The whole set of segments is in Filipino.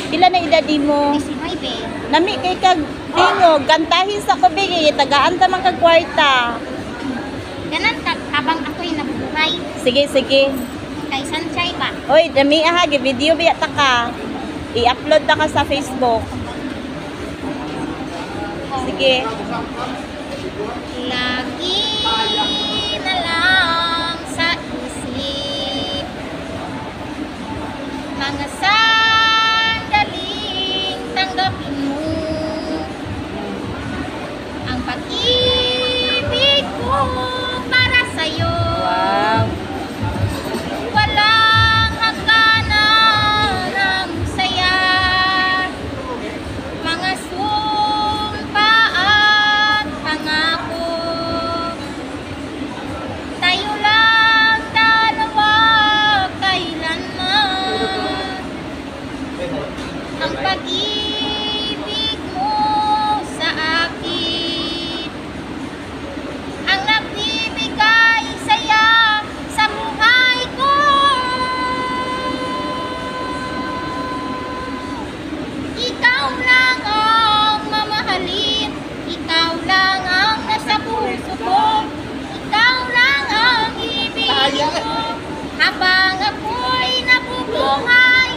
Pila na edad mo? 19. Nami kay kag tingog, kantahin sa kubig, tagaan ta man kag kwarta. Ganan habang ako'y nabubuhay. Sige, sige. Kay Sanchay ba? Oy, dami aha, video biya ta ka. I-upload ta ka sa Facebook. Sige. Lagi na lang sa isip mga sandaling tanggapin mo ang pag-ibig ko para sa'yo. Wow. Walang hangganan ang saya, mga sumpa at pangako. Tayo lang dalawa kailanman. Ang pag-ibig mo sa akin ang nagbibigay saya sa buhay ko. Ikaw lang ang mamahalin, ikaw lang ang nasa puso ko, ikaw lang ang ibigin ko. Habang ako'y nabubuhay,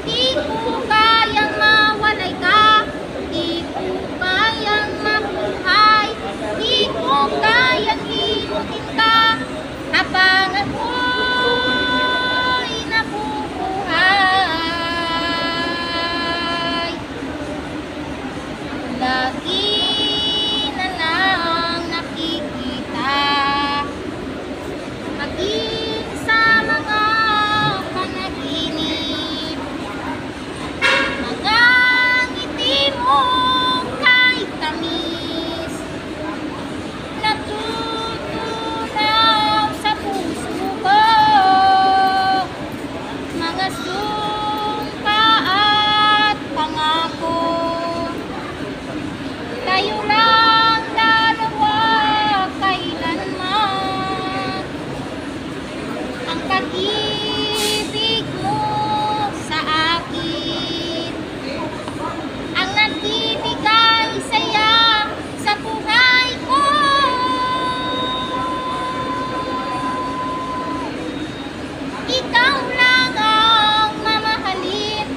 di ko kayang mawalay ka, di ko kayang mabuhay, di ko kayang limutin ka. Habang ako'y nabubuhay, lagi na lang nakikita, maging sa mga panaginip, mga ngiti mo kahit tamis, natutunaw sa puso ko, mga sumpa at pangako. Tayo lang dalawa kailanman. Ang pag-ibig mo sa akin ang nagbibigay saya sa buhay ko. Ikaw lang ang mamahalin,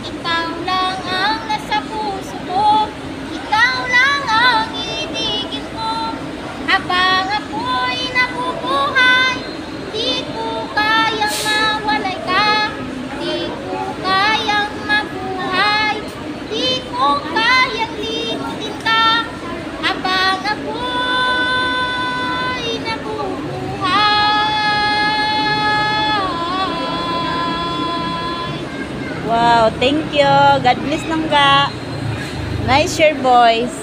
ikaw lang ang nasa puso ko, ikaw lang ang ibigin ko. Habang ako'y nabubuhay, di ko kayang mawalay ka, di ko kayang mabuhay, di ko kayang limutin ka. Habang ako'y nabubuhay. Wow, thank you. God bless nang ga. Nice your voice.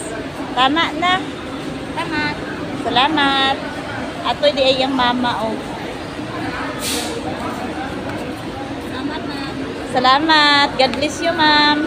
Tama na. Tama. Salamat. Ato di ay ang mama oh. Salamat na. Salamat. God bless you, ma'am.